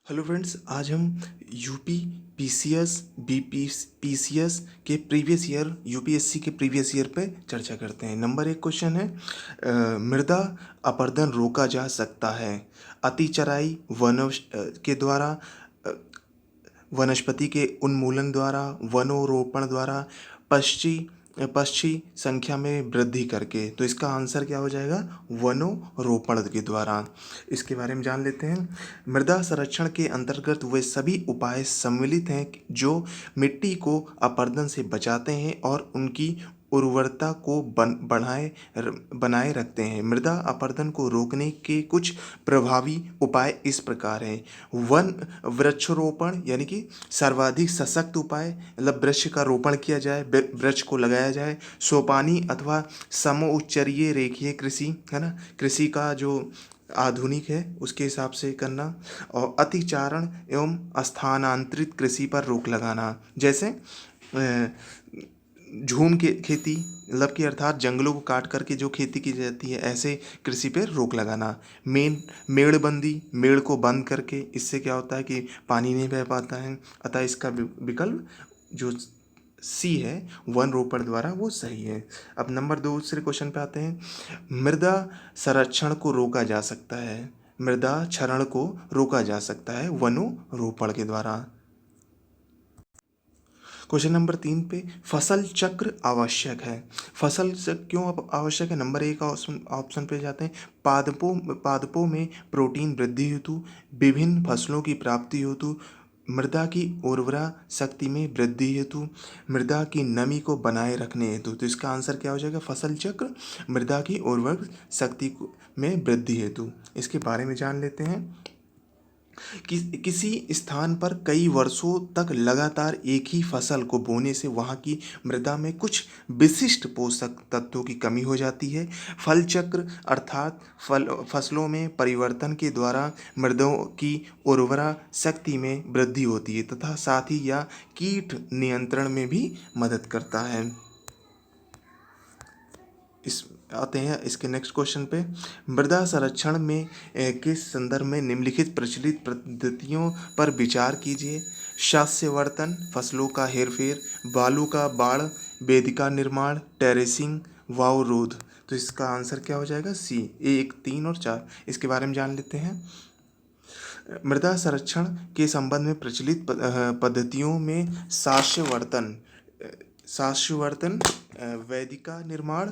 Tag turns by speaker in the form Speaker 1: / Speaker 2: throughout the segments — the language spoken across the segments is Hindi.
Speaker 1: हेलो फ्रेंड्स, आज हम यूपी पीसीएस पीसीएस के प्रीवियस ईयर यूपीएससी के प्रीवियस ईयर पे चर्चा करते हैं। नंबर एक क्वेश्चन है, मृदा अपरदन रोका जा सकता है अति चराई के द्वारा, अ, वनस्पति के उन्मूलन द्वारा, वनोरोपण द्वारा, पक्षी पक्षी संख्या में वृद्धि करके। तो इसका आंसर क्या हो जाएगा? वनोरोपण के द्वारा। इसके बारे में जान लेते हैं। मृदा संरक्षण के अंतर्गत वे सभी उपाय सम्मिलित हैं जो मिट्टी को अपरदन से बचाते हैं और उनकी उर्वरता को बनाए रखते हैं। मृदा अपरदन को रोकने के कुछ प्रभावी उपाय इस प्रकार हैं। वन वृक्षारोपण यानी कि सर्वाधिक सशक्त उपाय, मतलब वृक्ष का रोपण किया जाए, वृक्ष को लगाया जाए। सोपानी अथवा समोच्चरीय रेखीय कृषि, है ना, कृषि का जो आधुनिक है उसके हिसाब से करना। और अतिचारण एवं स्थानांतरित कृषि पर रोक लगाना, जैसे झूम के खेती, मतलब कि अर्थात जंगलों को काट करके जो खेती की जाती है, ऐसे कृषि पर रोक लगाना। मेड़बंदी, मेड़ को बंद करके, इससे क्या होता है कि पानी नहीं बह पाता है। अतः इसका विकल्प जो सी है, वन रोपण द्वारा, वो सही है। अब नंबर दूसरे क्वेश्चन पे आते हैं। मृदा संरक्षण को रोका जा सकता है, मृदा क्षरण को रोका जा सकता है वनोरोपण के द्वारा। क्वेश्चन नंबर 3 पे, फसल चक्र आवश्यक है। फसल चक्र क्यों आवश्यक है? नंबर एक ऑप्शन पे जाते हैं। पादपों में प्रोटीन वृद्धि हेतु, विभिन्न फसलों की प्राप्ति हेतु, मृदा की उर्वरा शक्ति में वृद्धि हेतु, मृदा की नमी को बनाए रखने हेतु। तो इसका आंसर क्या हो जाएगा? फसल चक्र, मृदा की उर्वरक शक्ति में वृद्धि हेतु। इसके बारे में जान लेते हैं। किसी स्थान पर कई वर्षों तक लगातार एक ही फसल को बोने से वहाँ की मृदा में कुछ विशिष्ट पोषक तत्वों की कमी हो जाती है। फल चक्र अर्थात फसलों में परिवर्तन के द्वारा मृदों की उर्वरा शक्ति में वृद्धि होती है तथा साथ ही यह कीट नियंत्रण में भी मदद करता है। इस आते हैं इसके नेक्स्ट क्वेश्चन पे। मृदा संरक्षण में किस संदर्भ में निम्नलिखित प्रचलित पद्धतियों पर विचार कीजिए? शास्यवर्तन, फसलों का हेरफेर, बालू का बाड़, वेदिका निर्माण, टेरेसिंग, वावरोध। तो इसका आंसर क्या हो जाएगा? सी, 1, 3 और 4। इसके बारे में जान लेते हैं। मृदा संरक्षण के संबंध में प्रचलित पद्धतियों में शास्यवर्तन, वेदिका निर्माण,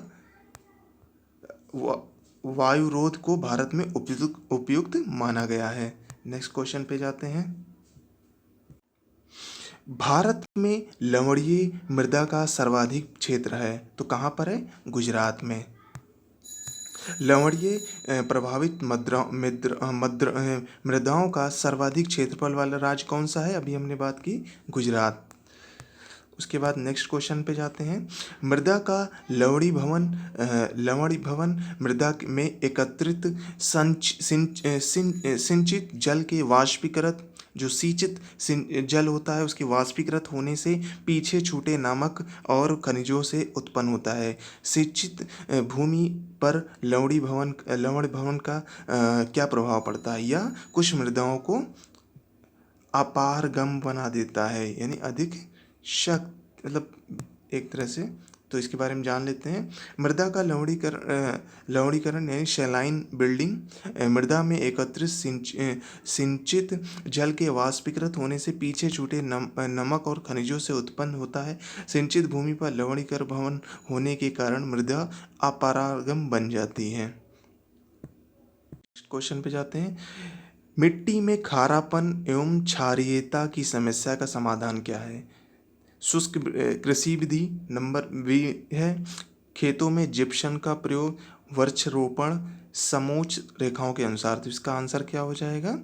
Speaker 1: वायुरोध को भारत में उपयुक्त माना गया है। नेक्स्ट क्वेश्चन पे जाते हैं। भारत में लवणीय मृदा का सर्वाधिक क्षेत्र है, तो कहाँ पर है? गुजरात में। लवणीय प्रभावित मृदाओं का सर्वाधिक क्षेत्रफल वाला राज्य कौन सा है? अभी हमने बात की गुजरात। उसके बाद नेक्स्ट क्वेश्चन पे जाते हैं। मृदा का लवणीभवन मृदा में एकत्रित सिंचित जल के वाष्पीकृत, जो सिंचित जल होता है उसके वाष्पीकृत होने से पीछे छूटे नमक और खनिजों से उत्पन्न होता है। सिंचित भूमि पर लवणीभवन का क्या प्रभाव पड़ता है? यह कुछ मृदाओं को अपारगम बना देता है, यानी अधिक शक्त, मतलब एक तरह से। तो इसके बारे में जान लेते हैं। मृदा का लवणीकरण यानी सैलाइन बिल्डिंग, मृदा में एकत्रित सिंचित जल के वाष्पीकृत होने से पीछे छूटे नमक और खनिजों से उत्पन्न होता है। सिंचित भूमि पर लवणीकरण भवन होने के कारण मृदा अपारगम बन जाती है। क्वेश्चन पे जाते हैं। मिट्टी में खारापन एवं क्षारीयता की समस्या का समाधान क्या है? शुष्क कृषि विधि, नंबर बी है। खेतों में जिप्सम का प्रयोग, वृक्षारोपण, समोच्च रेखाओं के अनुसार। तो इसका आंसर क्या हो जाएगा?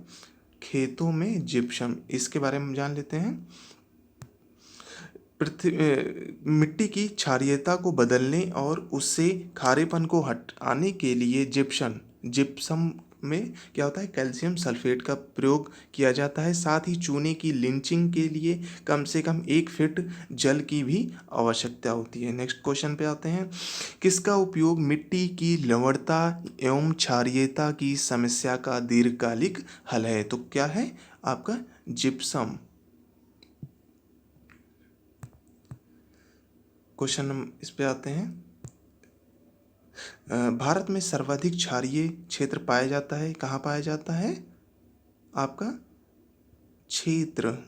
Speaker 1: खेतों में जिप्सम। इसके बारे में जान लेते हैं। मिट्टी की क्षारीयता को बदलने और उससे खारेपन को हटाने के लिए जिप्सम में क्या होता है? कैल्शियम सल्फेट का प्रयोग किया जाता है। साथ ही चूने की लिंचिंग के लिए कम से कम 1 फीट जल की भी आवश्यकता होती है। नेक्स्ट क्वेश्चन पे आते हैं। किसका उपयोग मिट्टी की लवणता एवं क्षारीयता की समस्या का दीर्घकालिक हल है? तो क्या है? आपका जिप्सम। क्वेश्चन इस पे आते हैं। भारत में सर्वाधिक क्षारीय क्षेत्र पाया जाता है, कहाँ पाया जाता है? आपका क्षेत्र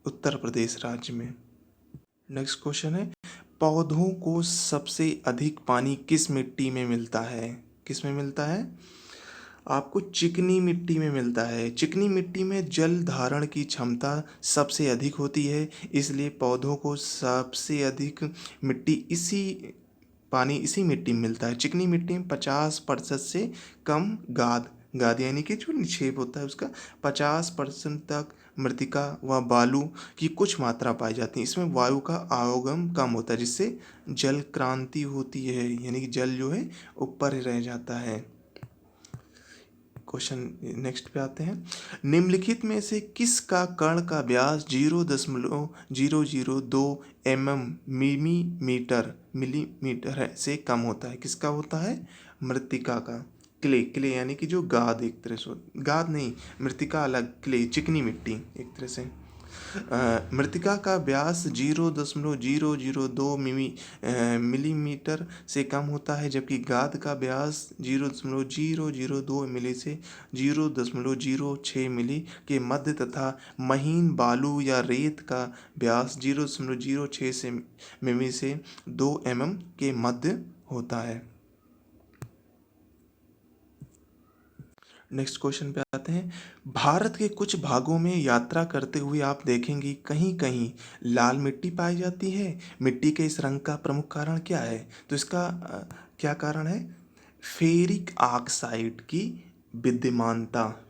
Speaker 1: उत्तर प्रदेश राज्य में। नेक्स्ट क्वेश्चन है, पौधों को सबसे अधिक पानी किस मिट्टी में मिलता है? किस में मिलता है? आपको चिकनी मिट्टी में मिलता है। चिकनी मिट्टी में जल धारण की क्षमता सबसे अधिक होती है, इसलिए पौधों को सबसे अधिक पानी इसी मिट्टी में मिलता है। चिकनी मिट्टी में 50% से कम गाद यानी कि जो निक्षेप होता है उसका 50% तक मृतिका व बालू की कुछ मात्रा पाई जाती है। इसमें वायु का आवागम कम होता है, जिससे जल क्रांति होती है, यानी कि जल जो है ऊपर ही रह जाता है। क्वेश्चन नेक्स्ट पे आते हैं। निम्नलिखित में से किसका कण का व्यास 0.002 मिलीमीटर है से कम होता है? किसका होता है? मृत्तिका का। क्ले यानी कि जो गाद, एक तरह से गाद नहीं, मृत्तिका अलग, क्ले चिकनी मिट्टी एक तरह से। मृत्तिका का व्यास 0.002 मिलीमीटर से कम होता है, जबकि गाद का व्यास 0.002 मिली से 0.06 मिली के मध्य तथा महीन बालू या रेत का व्यास 0.06 से मिमी से 2 के मध्य होता है। नेक्स्ट क्वेश्चन पे आते हैं। भारत के कुछ भागों में यात्रा करते हुए आप देखेंगे कहीं कहीं लाल मिट्टी पाई जाती है। मिट्टी के इस रंग का प्रमुख कारण क्या है? तो इसका क्या कारण है? फेरिक ऑक्साइड की विद्यमानता।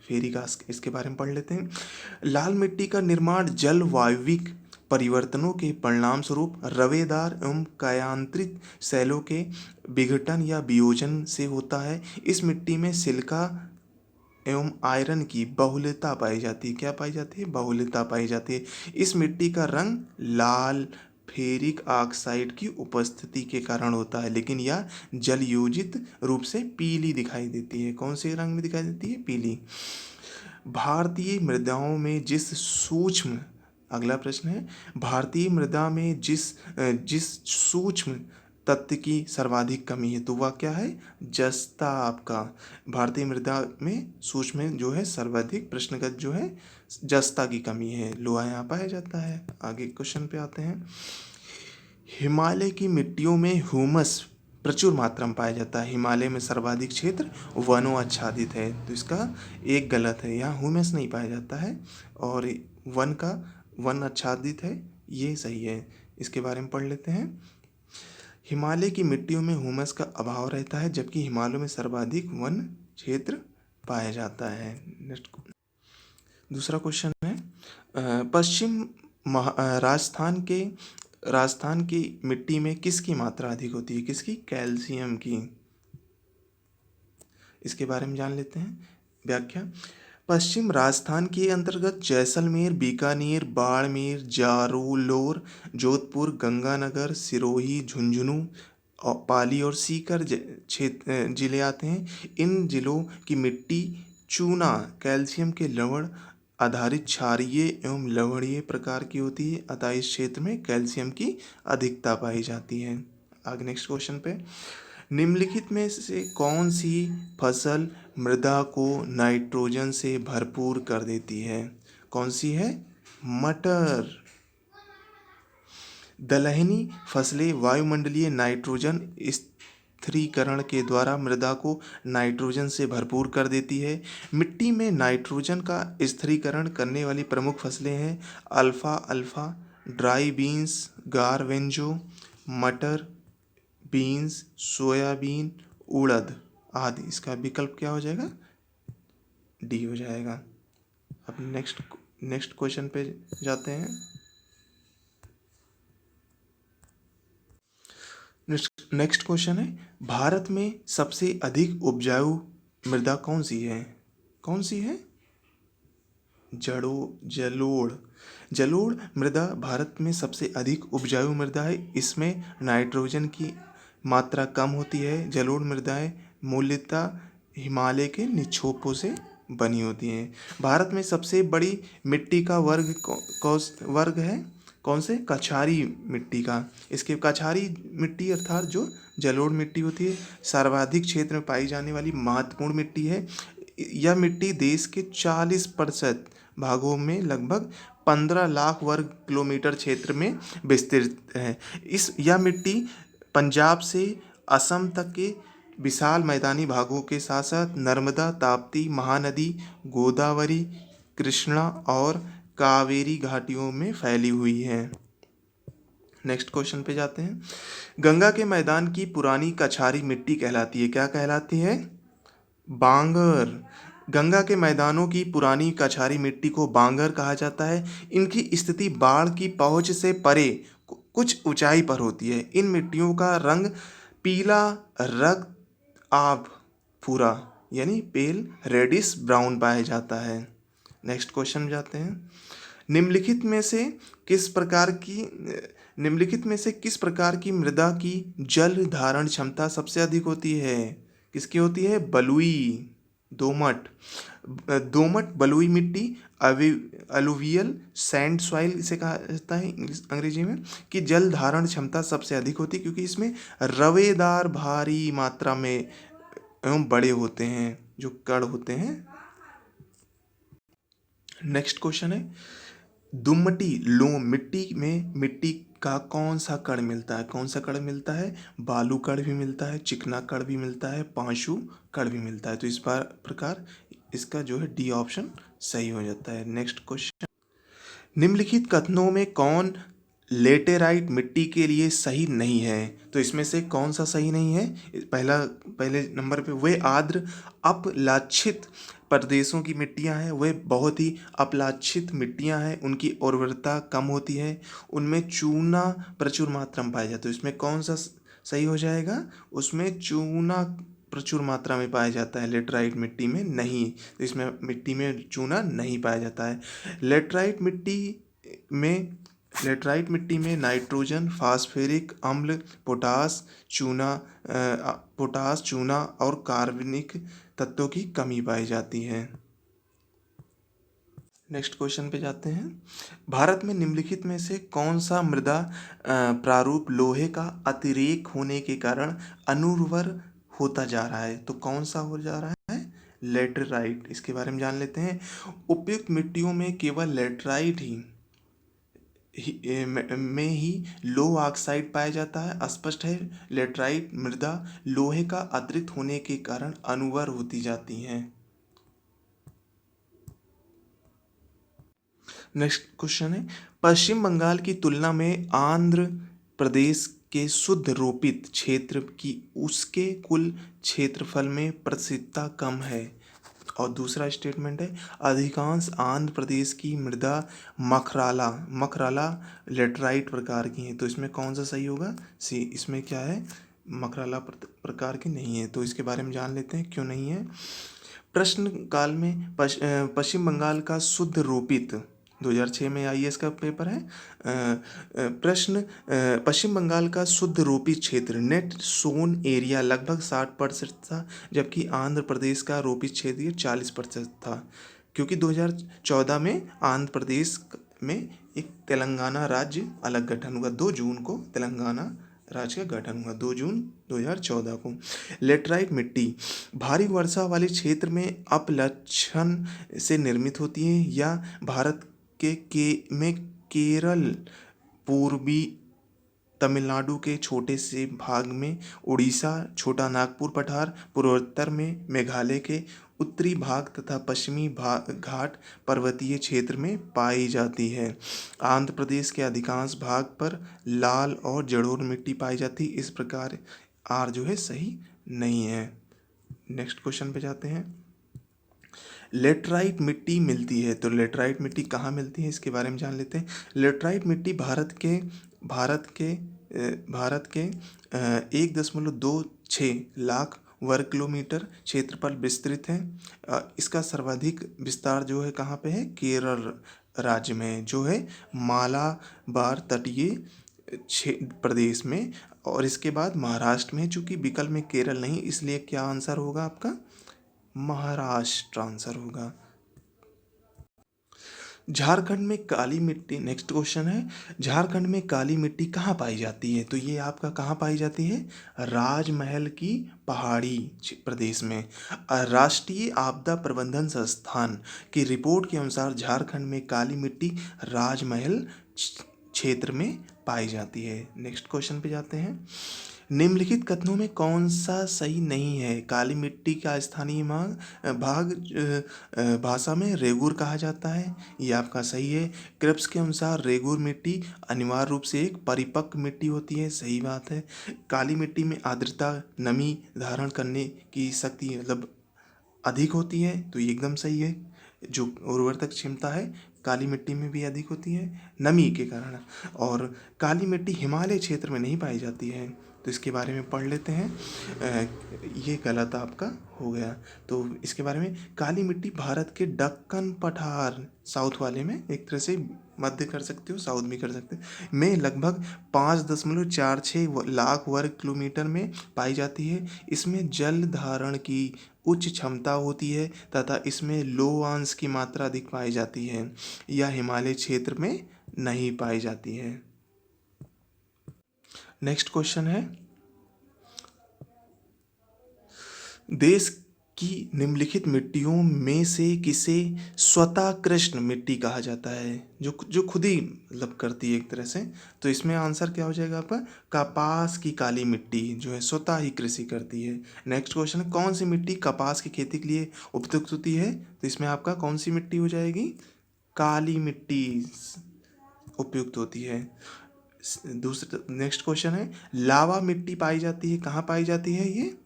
Speaker 1: इसके बारे में पढ़ लेते हैं। लाल मिट्टी का निर्माण जलवायविक परिवर्तनों के परिणाम स्वरूप रवेदार एवं कायांतरित सेलों के विघटन या वियोजन से होता है। इस मिट्टी में सिलिका एवं आयरन की बहुलता पाई जाती है। क्या पाई जाती है? बहुलता पाई जाती है। इस मिट्टी का रंग लाल फेरिक ऑक्साइड की उपस्थिति के कारण होता है, लेकिन यह जलयोजित रूप से पीली दिखाई देती है। कौन से रंग में दिखाई देती है? पीली। भारतीय मृदाओं में जिस सूक्ष्म अगला प्रश्न है, भारतीय मृदा में जिस सूक्ष्म तत्व की सर्वाधिक कमी है, तो वह क्या है? जस्ता। आपका भारतीय मृदा में सूक्ष्म में जो है सर्वाधिक प्रश्नगत जो है जस्ता की कमी है, लोहा यहाँ पाया जाता है। आगे क्वेश्चन पे आते हैं। हिमालय की मिट्टियों में ह्यूमस प्रचुर मात्रा में पाया जाता है। हिमालय में सर्वाधिक क्षेत्र वनों आच्छादित है, तो इसका एक गलत है, यहाँ ह्यूमस नहीं पाया जाता है और वन आच्छादित है, ये सही है। इसके बारे में पढ़ लेते हैं। हिमालय की मिट्टियों में ह्यूमस का अभाव रहता है, जबकि हिमालय में सर्वाधिक वन क्षेत्र पाया जाता है। नेक्स्ट दूसरा क्वेश्चन है, राजस्थान की मिट्टी में किसकी मात्रा अधिक होती है? किसकी? कैल्शियम की। इसके बारे में जान लेते हैं। व्याख्या। पश्चिम राजस्थान के अंतर्गत जैसलमेर, बीकानेर, बाड़मेर, जालौर, जोधपुर, गंगानगर, सिरोही, झुंझुनू, पाली और सीकर क्षेत्र जिले आते हैं। इन जिलों की मिट्टी चूना कैल्शियम के लवण आधारित क्षारीय एवं लवणीय प्रकार की होती है, अतः इस क्षेत्र में कैल्शियम की अधिकता पाई जाती है। आगे नेक्स्ट क्वेश्चन पे, निम्नलिखित में से कौन सी फसल मृदा को नाइट्रोजन से भरपूर कर देती है? कौन सी है? मटर। दलहनी फसलें वायुमंडलीय नाइट्रोजन स्थिरीकरण के द्वारा मृदा को नाइट्रोजन से भरपूर कर देती है। मिट्टी में नाइट्रोजन का स्थिरीकरण करने वाली प्रमुख फसलें हैं अल्फा, ड्राई बीन्स, गारवेंजो, मटर, बीन्स, सोयाबीन, उड़द आदि। इसका विकल्प क्या हो जाएगा? डी हो जाएगा। अब नेक्स्ट क्वेश्चन पे जाते हैं। नेक्स्ट क्वेश्चन है, भारत में सबसे अधिक उपजाऊ मृदा कौन सी है? कौन सी है? जलोढ़ मृदा भारत में सबसे अधिक उपजाऊ मृदा है। इसमें नाइट्रोजन की मात्रा कम होती है। जलोढ़ मृदाएं मूलतः हिमालय के निक्षोभों से बनी होती हैं। भारत में सबसे बड़ी मिट्टी का वर्ग है कौन से? कछारी मिट्टी का। इसके कछारी मिट्टी अर्थात जो जलोढ़ मिट्टी होती है, सर्वाधिक क्षेत्र में पाई जाने वाली महत्वपूर्ण मिट्टी है। यह मिट्टी देश के 40% भागों में लगभग 15 लाख वर्ग किलोमीटर क्षेत्र में विस्तृत है। यह मिट्टी पंजाब से असम तक के विशाल मैदानी भागों के साथ साथ नर्मदा, ताप्ती, महानदी, गोदावरी, कृष्णा और कावेरी घाटियों में फैली हुई है। नेक्स्ट क्वेश्चन पे जाते हैं। गंगा के मैदान की पुरानी कछारी मिट्टी कहलाती है, क्या कहलाती है? बांगर। गंगा के मैदानों की पुरानी कछारी मिट्टी को बांगर कहा जाता है। इनकी स्थिति बाढ़ की पहुंच से परे कुछ ऊंचाई पर होती है। इन मिट्टियों का रंग पीला रक्त आभ भूरा यानी पेल रेडिश ब्राउन पाया जाता है। नेक्स्ट क्वेश्चन में जाते हैं। निम्नलिखित में से किस प्रकार की मृदा की जल धारण क्षमता सबसे अधिक होती है? किसकी होती है? बलुई, दोमट। दोमट बलुई मिट्टी, अलुवियल सैंड सॉइल इसे कहा जाता है अंग्रेजी में, कि जल धारण क्षमता सबसे अधिक होती है क्योंकि इसमें रवेदार भारी मात्रा में एवं बड़े होते हैं जो कण होते हैं। नेक्स्ट क्वेश्चन है। दुमटी लोम मिट्टी में मिट्टी का कौन सा कण मिलता है? कौन सा कण मिलता है? बालू कण भी मिलता है, चिकना कण भी मिलता है, पांशु कण भी मिलता है। तो इस प्रकार इसका जो है डी ऑप्शन सही हो जाता है। Next question. निम्नलिखित कथनों में कौन लेटेराइट मिट्टी के लिए सही नहीं है? तो इसमें से कौन सा सही नहीं है? पहले नंबर पे वे आर्द्र अपलाक्षित प्रदेशों की मिट्टियां हैं, वे बहुत ही अपलाक्षित मिट्टियां हैं, उनकी उर्वरता कम होती है, उनमें चूना प्रचुर मात्रा में पाया जाता है। तो इसमें कौन सा सही हो जाएगा? उसमें चूना प्रचुर मात्रा में पाया जाता है, लेटराइट मिट्टी में नहीं। तो इसमें मिट्टी में चूना नहीं पाया जाता है। लेटराइट मिट्टी में नाइट्रोजन, फास्फोरिक अम्ल, पोटास, चूना और कार्बनिक तत्वों की कमी पाई जाती है। नेक्स्ट क्वेश्चन पे जाते हैं। भारत में निम्नलिखित में से कौन सा मृदा प्रारूप लोहे का अतिरेक होने के कारण अनुर्वर होता जा रहा है? तो कौन सा हो जा रहा है? लेटराइट। इसके बारे में जान लेते हैं। उपयुक्त मिट्टियों में केवल लेटराइट में ही लो ऑक्साइड पाया जाता है। स्पष्ट है लेटराइट मृदा लोहे का अतिरिक्त होने के कारण अनुर्वर होती जाती हैं। नेक्स्ट क्वेश्चन है। पश्चिम बंगाल की तुलना में आंध्र प्रदेश के शुद्ध रोपित क्षेत्र की उसके कुल क्षेत्रफल में प्रसिद्धता कम है। और दूसरा स्टेटमेंट है अधिकांश आंध्र प्रदेश की मृदा मखराला लेटराइट प्रकार की है। तो इसमें कौन सा सही होगा? सी। इसमें क्या है? मखराला प्रकार की नहीं है। तो इसके बारे में जान लेते हैं क्यों नहीं है। प्रश्न काल में पश्चिम बंगाल का शुद्ध रोपित 2006 में आईएएस का पेपर है। प्रश्न पश्चिम बंगाल का शुद्ध रोपित क्षेत्र नेट सोन एरिया लगभग 60% था, जबकि आंध्र प्रदेश का रोपित क्षेत्र 40% था। क्योंकि 2014 में आंध्र प्रदेश में एक तेलंगाना राज्य अलग गठन हुआ। 2 जून को तेलंगाना राज्य का गठन हुआ, 2 जून 2014 को। लेटराइट मिट्टी भारी वर्षा वाले क्षेत्र में अपलक्षण से निर्मित होती है या भारत में केरल, पूर्वी तमिलनाडु के छोटे से भाग में, उड़ीसा, छोटा नागपुर पठार, पूर्वोत्तर में मेघालय के उत्तरी भाग तथा पश्चिमी घाट पर्वतीय क्षेत्र में पाई जाती है। आंध्र प्रदेश के अधिकांश भाग पर लाल और जलोढ़ मिट्टी पाई जाती है। इस प्रकार आर जो है सही नहीं है। नेक्स्ट क्वेश्चन पे जाते हैं। लेटराइट मिट्टी मिलती है, तो लेटराइट मिट्टी कहाँ मिलती है इसके बारे में जान लेते हैं। लेटराइट मिट्टी भारत के 1.26 लाख वर्ग किलोमीटर क्षेत्र पर विस्तृत है। इसका सर्वाधिक विस्तार जो है कहाँ पे है? केरल राज्य में, जो है मालाबार तटीय प्रदेश में, और इसके बाद महाराष्ट्र में। चूंकि विकल्प में केरल नहीं, इसलिए क्या आंसर होगा आपका? महाराष्ट्र आंसर होगा। झारखंड में काली मिट्टी, नेक्स्ट क्वेश्चन है, झारखंड में काली मिट्टी कहाँ पाई जाती है? तो ये आपका कहाँ पाई जाती है? राजमहल की पहाड़ी प्रदेश में। राष्ट्रीय आपदा प्रबंधन संस्थान की रिपोर्ट के अनुसार झारखंड में काली मिट्टी राजमहल क्षेत्र में पाई जाती है। नेक्स्ट क्वेश्चन पे जाते हैं। निम्नलिखित कथनों में कौन सा सही नहीं है? काली मिट्टी का स्थानीय भाग भाषा में रेगुर कहा जाता है, ये आपका सही है। क्रिप्स के अनुसार रेगुर मिट्टी अनिवार्य रूप से एक परिपक्व मिट्टी होती है, सही बात है। काली मिट्टी में आर्द्रता, नमी धारण करने की शक्ति मतलब अधिक होती है, तो ये एकदम सही है। जो उर्वरक क्षमता है काली मिट्टी में भी अधिक होती है नमी के कारण। और काली मिट्टी हिमालय क्षेत्र में नहीं पाई जाती है, तो इसके बारे में पढ़ लेते हैं। ये गलत आपका हो गया। तो इसके बारे में, काली मिट्टी भारत के दक्कन पठार, साउथ वाले में, एक तरह से मध्य कर सकते हो, साउथ भी कर सकते हो, में लगभग 5.46 लाख वर्ग किलोमीटर में पाई जाती है। इसमें जल धारण की उच्च क्षमता होती है तथा इसमें लौह की मात्रा अधिक पाई जाती है। यह हिमालय क्षेत्र में नहीं पाई जाती है। नेक्स्ट क्वेश्चन है, देश की निम्नलिखित मिट्टियों में से किसे स्वतः कृष्ण मिट्टी कहा जाता है? जो खुद ही मतलब करती है एक तरह से। तो इसमें आंसर क्या हो जाएगा आपका? कपास की काली मिट्टी जो है स्वतः ही कृषि करती है। नेक्स्ट क्वेश्चन है, कौन सी मिट्टी कपास की खेती के लिए उपयुक्त होती है? तो इसमें आपका कौन सी मिट्टी हो जाएगी? काली मिट्टी उपयुक्त होती है। दूसरा नेक्स्ट क्वेश्चन है, लावा मिट्टी पाई जाती है, कहाँ पाई जाती है? ये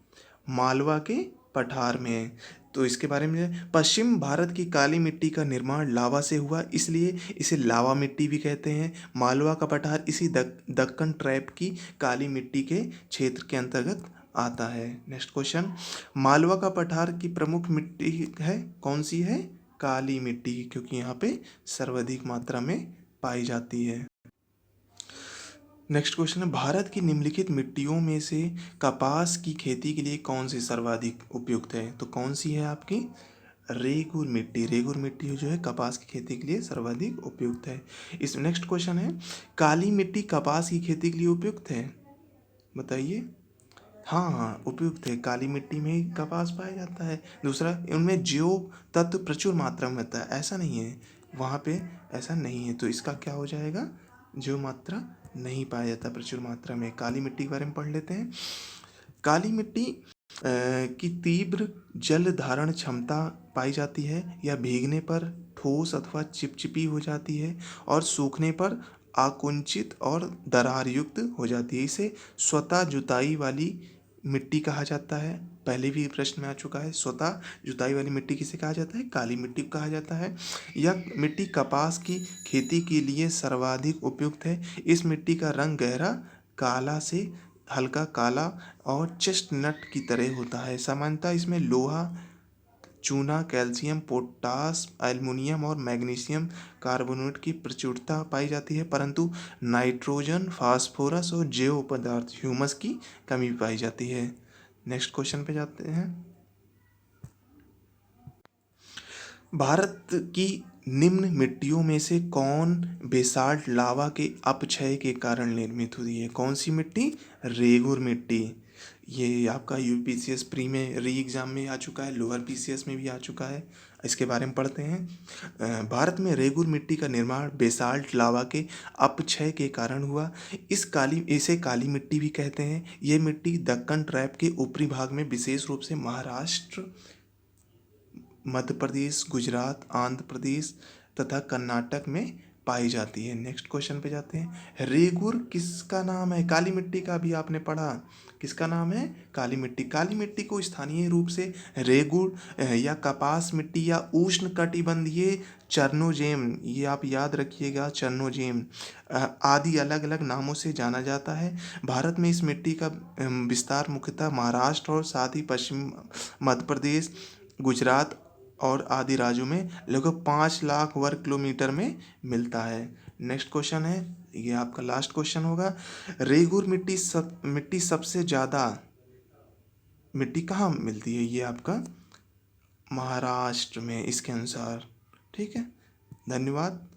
Speaker 1: मालवा के पठार में है। तो इसके बारे में, पश्चिम भारत की काली मिट्टी का निर्माण लावा से हुआ, इसलिए इसे लावा मिट्टी भी कहते हैं। मालवा का पठार इसी दक्कन ट्रैप की काली मिट्टी के क्षेत्र के अंतर्गत आता है। नेक्स्ट क्वेश्चन, मालवा का पठार की प्रमुख मिट्टी है, कौन सी है? काली मिट्टी, क्योंकि यहाँ पे सर्वाधिक मात्रा में पाई जाती है। नेक्स्ट क्वेश्चन है, भारत की निम्नलिखित मिट्टियों में से कपास की खेती के लिए कौन सी सर्वाधिक उपयुक्त है? तो कौन सी है आपकी? रेगुर मिट्टी। रेगुर मिट्टी जो है कपास की खेती के लिए सर्वाधिक उपयुक्त है। इस नेक्स्ट क्वेश्चन है, काली मिट्टी कपास की खेती के लिए उपयुक्त है? बताइए। हाँ हाँ, उपयुक्त है। काली मिट्टी में ही कपास पाया जाता है। दूसरा, उनमें जैव तत्व प्रचुर मात्रा में होता है, ऐसा नहीं है वहाँ पे, ऐसा नहीं है। तो इसका क्या हो जाएगा? जैव मात्रा नहीं पाया जाता प्रचुर मात्रा में। काली मिट्टी के बारे में पढ़ लेते हैं। काली मिट्टी की तीव्र जल धारण क्षमता पाई जाती है। यह भीगने पर ठोस अथवा चिपचिपी हो जाती है और सूखने पर आकुंचित और दरार युक्त हो जाती है। इसे स्वतः जुताई वाली मिट्टी कहा जाता है। पहले भी प्रश्न में आ चुका है। स्वतः जुताई वाली मिट्टी किसे कहा जाता है? काली मिट्टी को कहा जाता है। यह मिट्टी कपास की खेती के लिए सर्वाधिक उपयुक्त है। इस मिट्टी का रंग गहरा काला से हल्का काला और चेस्टनट की तरह होता है। सामान्यतः इसमें लोहा, चूना, कैल्शियम, पोटास, एल्युमिनियम और मैग्नीशियम कार्बोनेट की प्रचुरता पाई जाती है, परंतु नाइट्रोजन, फास्फोरस और जैव पदार्थ ह्यूमस की कमी पाई जाती है। नेक्स्ट क्वेश्चन पे जाते हैं। भारत की निम्न मिट्टियों में से कौन बेसाल्ट लावा के अपक्षय के कारण निर्मित हुई है? कौन सी मिट्टी? रेगुर मिट्टी। ये आपका यूपीसीएस प्री में री एग्ज़ाम में आ चुका है, लोअर पीसीएस में भी आ चुका है। इसके बारे में पढ़ते हैं। भारत में रेगुर मिट्टी का निर्माण बेसाल्ट लावा के अपक्षय के कारण हुआ। इसे काली मिट्टी भी कहते हैं। ये मिट्टी दक्कन ट्रैप के ऊपरी भाग में, विशेष रूप से महाराष्ट्र, मध्य प्रदेश, गुजरात, आंध्र प्रदेश तथा कर्नाटक में पाई जाती है। नेक्स्ट क्वेश्चन पे जाते हैं। रेगुर किसका नाम है? काली मिट्टी का भी आपने पढ़ा, किसका नाम है? काली मिट्टी। काली मिट्टी को स्थानीय रूप से रेगुर या कपास मिट्टी या उष्ण कटिबंधीय चरनोजेम, ये आप याद रखिएगा, चरनोजेम आदि अलग अलग नामों से जाना जाता है। भारत में इस मिट्टी का विस्तार मुख्यतः महाराष्ट्र और साथ ही पश्चिम मध्य प्रदेश, गुजरात और आदि राज्यों में लगभग 5 लाख वर्ग किलोमीटर में मिलता है। नेक्स्ट क्वेश्चन है, ये आपका लास्ट क्वेश्चन होगा। रेगुर मिट्टी सबसे ज़्यादा मिट्टी कहाँ मिलती है? ये आपका महाराष्ट्र में इसके अनुसार। ठीक है, धन्यवाद।